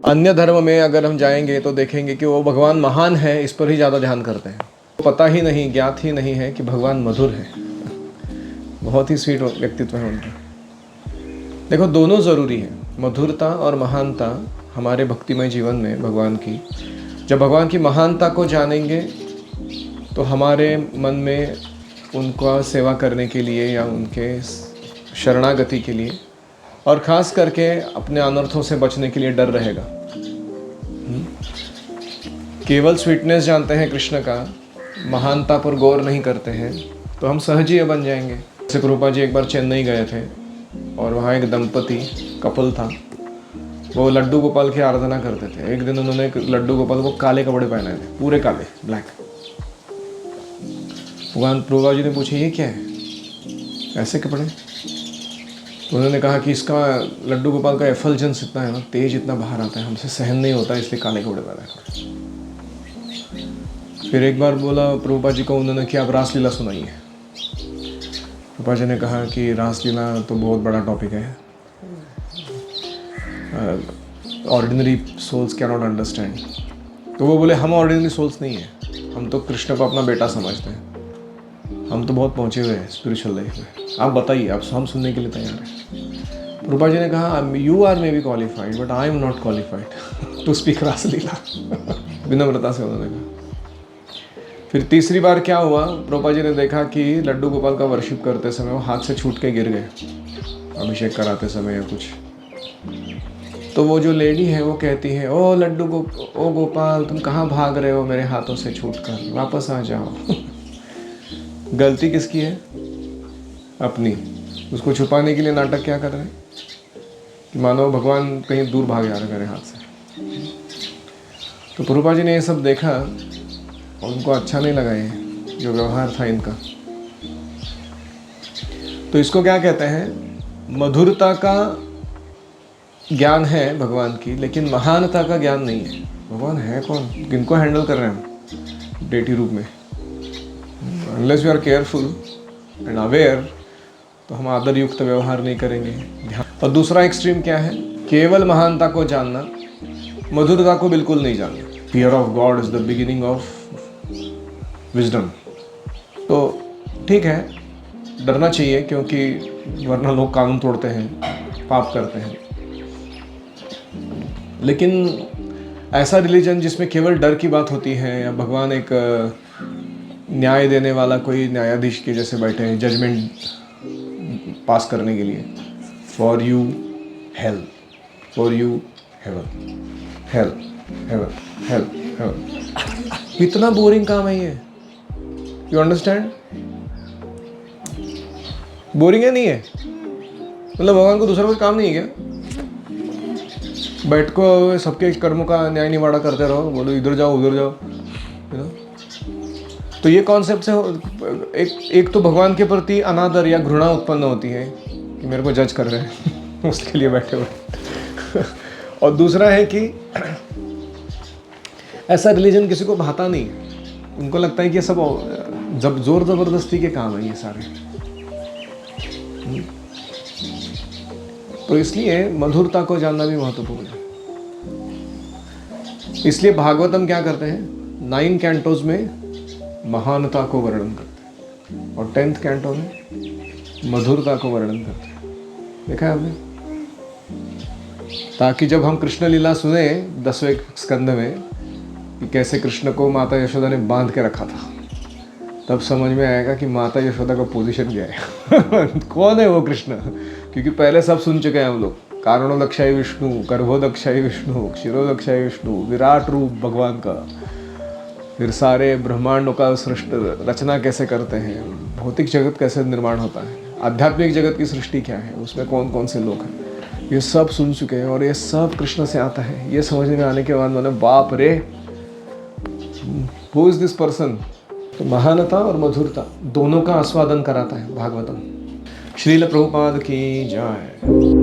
अन्य धर्म में अगर हम जाएंगे तो देखेंगे कि वो भगवान महान है, इस पर ही ज़्यादा ध्यान करते हैं। पता ही नहीं, ज्ञात ही नहीं है कि भगवान मधुर है। बहुत ही स्वीट व्यक्तित्व है उनका। देखो, दोनों ज़रूरी है, मधुरता और महानता हमारे भक्तिमय जीवन में भगवान की। जब भगवान की महानता को जानेंगे तो हमारे मन में उनका सेवा करने के लिए या उनके शरणागति के लिए और ख़ास करके अपने अनर्थों से बचने के लिए डर रहेगा। केवल स्वीटनेस जानते हैं कृष्ण का, महानता पर गौर नहीं करते हैं, तो हम सहजीय बन जाएंगे। जैसे प्रभुपाद जी एक बार चेन्नई गए थे और वहाँ एक दंपति कपल था, वो लड्डू गोपाल की आराधना करते थे। एक दिन उन्होंने लड्डू गोपाल को काले कपड़े पहनाए थे, पूरे काले, ब्लैक। भगवान प्रभुपाद जी ने पूछे, ये क्या है, ऐसे कपड़े? तो उन्होंने कहा कि इसका लड्डू गोपाल का एफलजेंस इतना है ना, तेज इतना बाहर आता है, हमसे सहन नहीं होता, इसलिए काले कपड़े पहने। फिर एक बार बोला प्रभुपाद जी को उन्होंने कि आप रासलीला सुनाइए। प्रभुपाद जी ने कहा कि रासलीला तो बहुत बड़ा टॉपिक है, ordinary souls can not understand. तो वो बोले, हम ऑर्डिनरी सोल्स नहीं हैं, हम तो कृष्ण को अपना बेटा समझते हैं, हम तो बहुत पहुँचे हुए हैं स्पिरिचुअल लाइफ में, आप बताइए, आप हम सुनने के लिए तैयार हैं। प्रभुपाद जी ने कहा, you are maybe qualified but I am not qualified to speak raslila. विनम्रता से उन्होंने कहा। फिर तीसरी बार क्या हुआ, प्रभुपाद जी ने देखा कि लड्डू गोपाल का वर्शिप करते समय वो हाथ से छूट के गिर गए, अभिषेक कराते समय या कुछ। तो वो जो लेडी है वो कहती है, ओ गोपाल, तुम कहाँ भाग रहे हो मेरे हाथों से छूटकर, वापस आ जाओ। गलती किसकी है? अपनी। उसको छुपाने के लिए नाटक क्या कर रहे हैं कि मानो भगवान कहीं दूर भाग जा रहे मेरे हाथ से। तो प्रभुपाद जी ने ये सब देखा और उनको अच्छा नहीं लगा ये जो व्यवहार था इनका। तो इसको क्या कहते हैं? मधुरता का ज्ञान है भगवान की, लेकिन महानता का ज्ञान नहीं है। भगवान है कौन, किनको हैंडल कर रहे हैं हम डेटी रूप में? Unless we are careful and aware तो हम आदर युक्त व्यवहार नहीं करेंगे। और दूसरा एक्सट्रीम क्या है? केवल महानता को जानना, मधुरता को बिल्कुल नहीं जानना। Fear of God is the beginning of wisdom. तो ठीक है, डरना चाहिए, क्योंकि वरना लोग कानून तोड़ते हैं, पाप करते हैं। लेकिन ऐसा रिलीजन जिसमें केवल डर की बात होती है, या भगवान एक न्याय देने वाला कोई न्यायाधीश के जैसे बैठे हैं जजमेंट पास करने के लिए, for you hell, for you heaven, hell heaven, hell heaven. इतना बोरिंग काम है ये। You understand? बोरिंग है, नहीं है? मतलब भगवान को दूसरा कोई काम नहीं है क्या? बैठ को सबके कर्मों का न्याय निवाड़ा करते रहो, बोलो इधर जाओ उधर जाओ, यू नो। तो ये कॉन्सेप्ट से एक तो भगवान के प्रति अनादर या घृणा उत्पन्न होती है कि मेरे को जज कर रहे हैं उसके लिए बैठे हुए। और दूसरा है कि ऐसा रिलीजन किसी को भाता नहीं, उनको लगता है कि ये सब जब जोर जबरदस्ती के काम है ये सारे। तो इसलिए मधुरता को जानना भी महत्वपूर्ण है। इसलिए भागवतम क्या करते हैं? 9 कैंटोज में महानता को वर्णन करते हैं और 10th कैंटो में मधुरता को वर्णन करते हैं। देखा है आपने? ताकि जब हम कृष्ण लीला सुने 10वें स्कंद में कि कैसे कृष्ण को माता यशोदा ने बांध के रखा था, तब समझ में आएगा कि माता यशोदा का पोजीशन क्या है। कौन है वो कृष्ण? क्योंकि पहले सब सुन चुके हैं हम लोग, कारणोदक्षाय विष्णु, गर्भोदक्षाय विष्णु, क्षीरोदक्षाय विष्णु, विराट रूप भगवान का, फिर सारे ब्रह्मांडों का सृष्टि रचना कैसे करते हैं, भौतिक जगत कैसे निर्माण होता है, आध्यात्मिक जगत की सृष्टि क्या है, उसमें कौन कौन से लोग हैं, ये सब सुन चुके हैं। और ये सब कृष्ण से आता है। ये समझने में आने के बाद मैंने, बाप रे, हु इज दिस पर्सन? तो महानता और मधुरता दोनों का आस्वादन कराता है भागवतम। श्रील प्रभुपाद की जय।